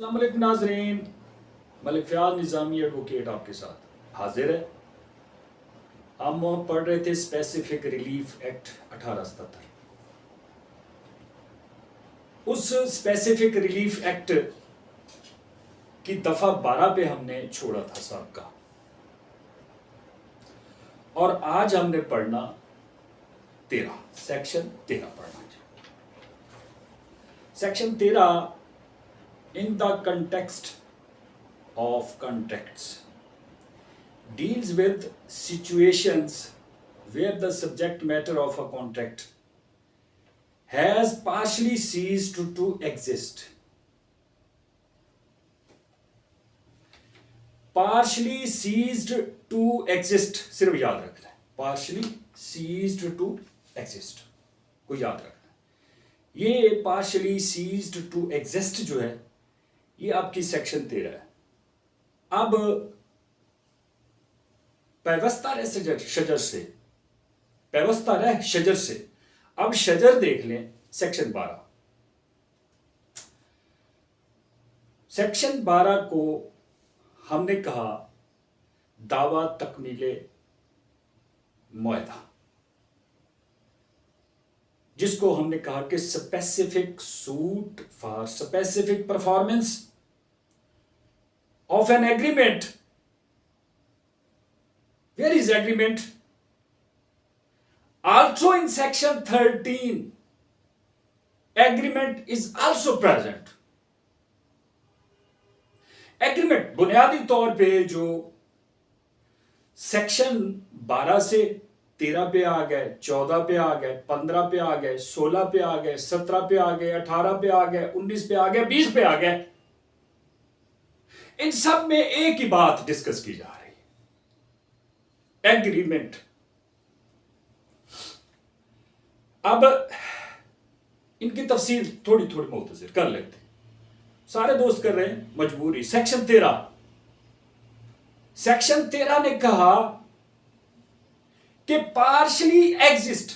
अस्सलाम वालेकुम नाज़रीन, मलिक फ़याज़ निज़ामी एडवोकेट आपके साथ हाजिर है। हम पढ़ रहे थे स्पेसिफिक रिलीफ एक्ट 1877। उस स्पेसिफिक रिलीफ एक्ट की दफ़ा 12 पे हमने छोड़ा था साहब का, और आज हमने पढ़ना 13, सेक्शन 13 पढ़ना है। Section 13 in the context of contracts deals with situations where the subject matter of a contract has partially ceased to exist. Partially ceased to exist सिर्फ याद रखना है, partially ceased to exist को याद रखना है। ये partially ceased to exist जो है ये आपकी सेक्शन 13 है। अब पैवस्ता रह शजर से अब शजर देख लें। सेक्शन 12 सेक्शन 12 को हमने कहा दावा तकमीले मुआहदा, जिसको हमने कहा कि specific suit for specific performance of an agreement. Where is agreement? Also in section 13, agreement is also present. Agreement बुनियादी तौर पे जो सेक्शन 12 से 13 पे आ गए, 14 पे आ गए, 15 पे आ गए, 16 पे आ गए, 17 पे आ गए, 18 पे आ गए, 19 पे आ गए, 20 पे आ गए, इन सब में एक ही बात डिस्कस की जा रही है, एग्रीमेंट। अब इनकी तफसील थोड़ी थोड़ी मुख्तसर कर लेते हैं, सारे दोस्त कर रहे हैं मजबूरी। सेक्शन 13 ने कहा कि पार्शली एग्जिस्ट,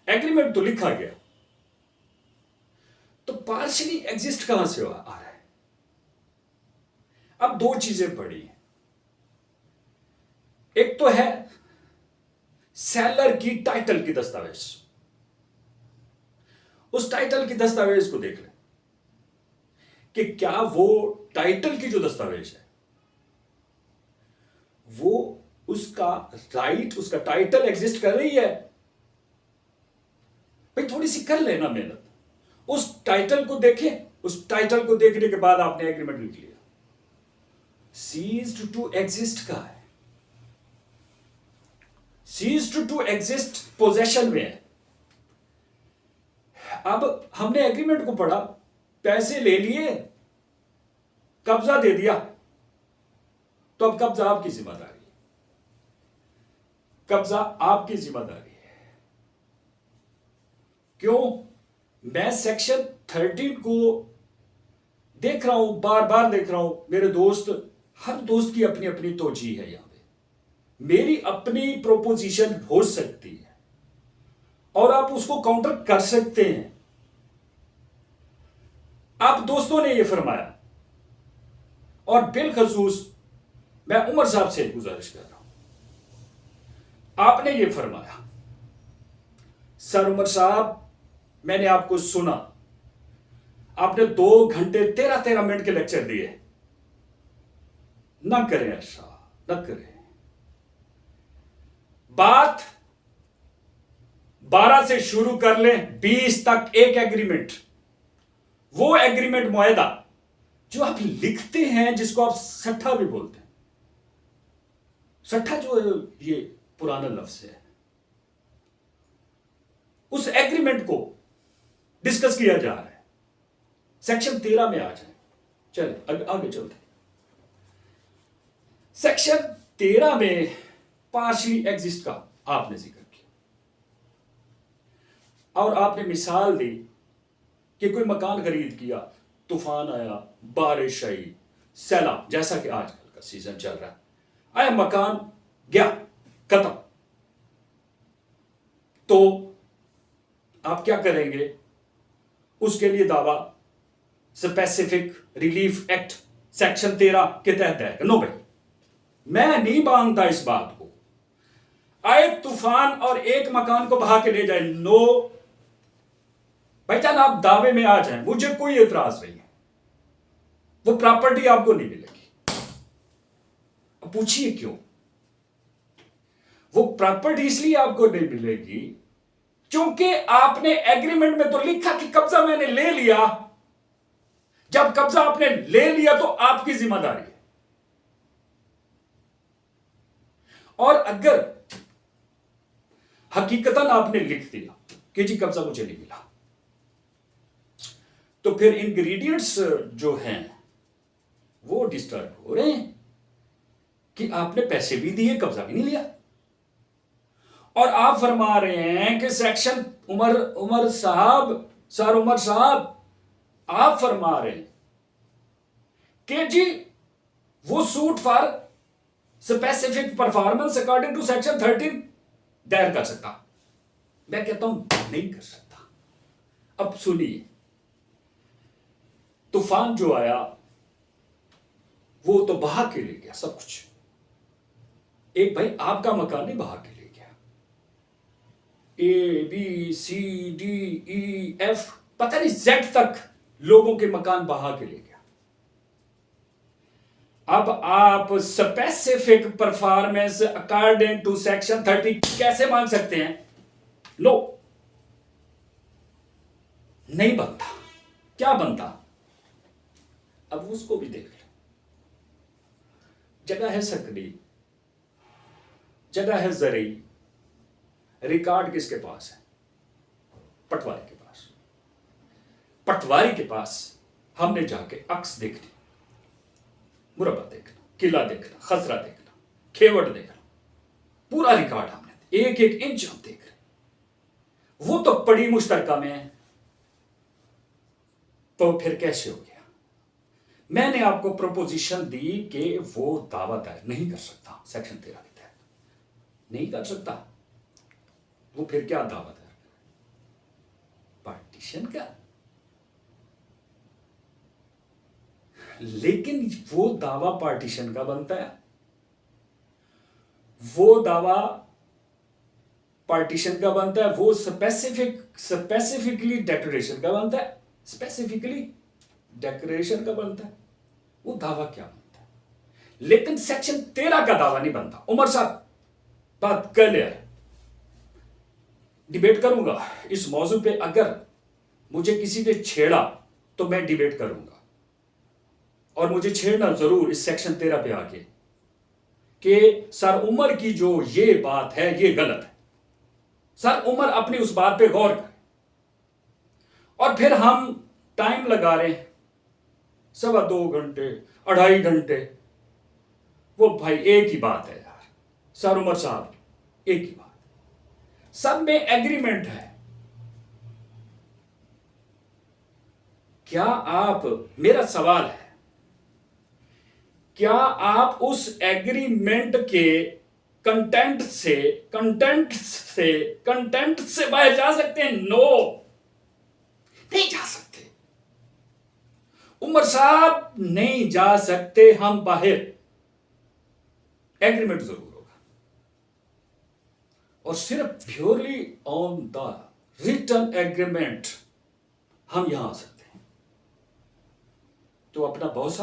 एग्रीमेंट तो लिखा गया, तो पार्शली एग्जिस्ट कहां से आ रहा है? अब दो चीजें पड़ी हैं। एक तो है सेलर की टाइटल की दस्तावेज, उस टाइटल की दस्तावेज को देख लें कि क्या वो टाइटल की जो दस्तावेज है वो उसका राइट, उसका टाइटल एग्जिस्ट कर रही है। भाई थोड़ी सी कर लेना मेहनत, उस टाइटल को देखें, उस टाइटल को देखने के बाद आपने एग्रीमेंट लिख लिया। सीज्ड टू एग्जिस्ट का है, सीज्ड टू एग्जिस्ट पोजेशन में है। अब हमने एग्रीमेंट को पढ़ा, पैसे ले लिए, कब्जा दे दिया, तो अब कब्जा आपकी जिम्मेदारी है, कब्जा आपकी जिम्मेदारी है। क्यों? मैं सेक्शन 13 को देख रहा हूं, बार बार देख रहा हूं। मेरे दोस्त, हर दोस्त की अपनी अपनी तोजी है, यहां पे मेरी अपनी प्रोपोजिशन हो सकती है और आप उसको काउंटर कर सकते हैं। आप दोस्तों ने यह फरमाया, और बिलखसूस मैं उमर साहब से गुजारिश कर रहा हूं, आपने यह फरमाया, सर उमर साहब मैंने आपको सुना, आपने 2 घंटे 13 मिनट के लेक्चर दिए। ना करें ऐसा, ना करें। बात 12 से शुरू कर लें, 20 तक एक एग्रीमेंट, वो एग्रीमेंट मुआहदा जो आप लिखते हैं, जिसको आप सट्ठा भी बोलते हैं। सट्ठा जो ये पुराना लफ्ज है, उस एग्रीमेंट को डिस्कस किया जा रहा है। सेक्शन 13 में आ जाए, चले आगे चलते। सेक्शन 13 में पार्शली एग्जिस्ट का आपने जिक्र किया, और आपने मिसाल दी कि कोई मकान खरीद किया, तूफान आया, बारिश आई, सैलाब, जैसा कि आजकल का सीजन चल रहा है, आया, मकान गया, खत्म, तो आप क्या करेंगे? उसके लिए दावा स्पेसिफिक रिलीफ एक्ट सेक्शन 13 के तहत है। नो भाई, मैं नहीं मानता इस बात को। आए तूफान और एक मकान को बहा के ले जाए, नो भाईजान, आप दावे में आ जाएं, मुझे कोई एतराज नहीं है। वो प्रॉपर्टी आपको नहीं मिलेगी। अब पूछिए क्यों? वो प्रॉपर्टी इसलिए आपको नहीं मिलेगी क्योंकि आपने एग्रीमेंट में तो लिखा कि कब्जा मैंने ले लिया। जब कब्जा आपने ले लिया तो आपकी जिम्मेदारी है। और अगर हकीकतन आपने लिख दिया कि जी कब्जा मुझे नहीं मिला, तो फिर इंग्रेडिएंट्स जो हैं वो डिस्टर्ब हो रहे हैं कि आपने पैसे भी दिए, कब्जा भी नहीं लिया। और आप फरमा रहे हैं कि सेक्शन उमर साहब आप फरमा रहे हैं कि जी वो suit for specific performance according to section 13 दायर कर सकता। मैं कहता हूं नहीं कर सकता। अब सुनिए, तूफान जो आया वो तो बहा के ले गया सब कुछ। एक भाई आपका मकान नहीं बहा के ले गया, ABCDEF पता नहीं Z तक लोगों के मकान बहा के ले गया। अब आप specific performance according to section 30 कैसे मांग सकते हैं? लो, नहीं बनता। क्या बनता? अब उसको भी देख लो। जगह है सकरी, जगह है जरई, रिकॉर्ड किसके पास है? पटवारी के पास। पटवारी के पास हमने जाके अक्स देखनी, मुरब्बा देखना, किला देखना, खसरा देखना, खेवट देखना, पूरा रिकॉर्ड हमने एक एक इंच हम देख रहे। वो तो पड़ी मुश्तरका में है, तो फिर कैसे हो गया? मैंने आपको प्रोपोजिशन दी कि वो दावा दायर नहीं कर सकता सेक्शन 13 के तहत, नहीं कर सकता। वो फिर क्या दावा दायर करे? पार्टीशन का। लेकिन वो दावा पार्टीशन का बनता है, वो दावा पार्टीशन का बनता है, वो स्पेसिफिकली डेकोरेशन का बनता है, स्पेसिफिकली डेकोरेशन का बनता है। वो दावा क्या बनता है? लेकिन सेक्शन 13 का दावा नहीं बनता। उमर साहब, बात क्लियर। डिबेट करूंगा इस मौजू पे। अगर मुझे किसी ने छेड़ा तो मैं डिबेट करूंगा, और मुझे छेड़ना जरूर इस सेक्शन 13 पे आके कि सर उमर की जो ये बात है ये गलत है। सर उमर अपनी उस बात पे गौर करें। और फिर हम टाइम लगा रहे हैं 2.25 घंटे, 2.5 घंटे। वो भाई एक ही बात है यार, सर उमर साहब, एक ही बात, सब में एग्रीमेंट है। क्या आप, मेरा सवाल है, क्या आप उस एग्रीमेंट के कंटेंट से बाहर जा सकते हैं? नो, नहीं जा सकते। उमर साहब नहीं जा सकते हम बाहर। एग्रीमेंट जरूर होगा, और सिर्फ purely on the written agreement हम यहां आ सकते हैं। तो अपना बहुत सारा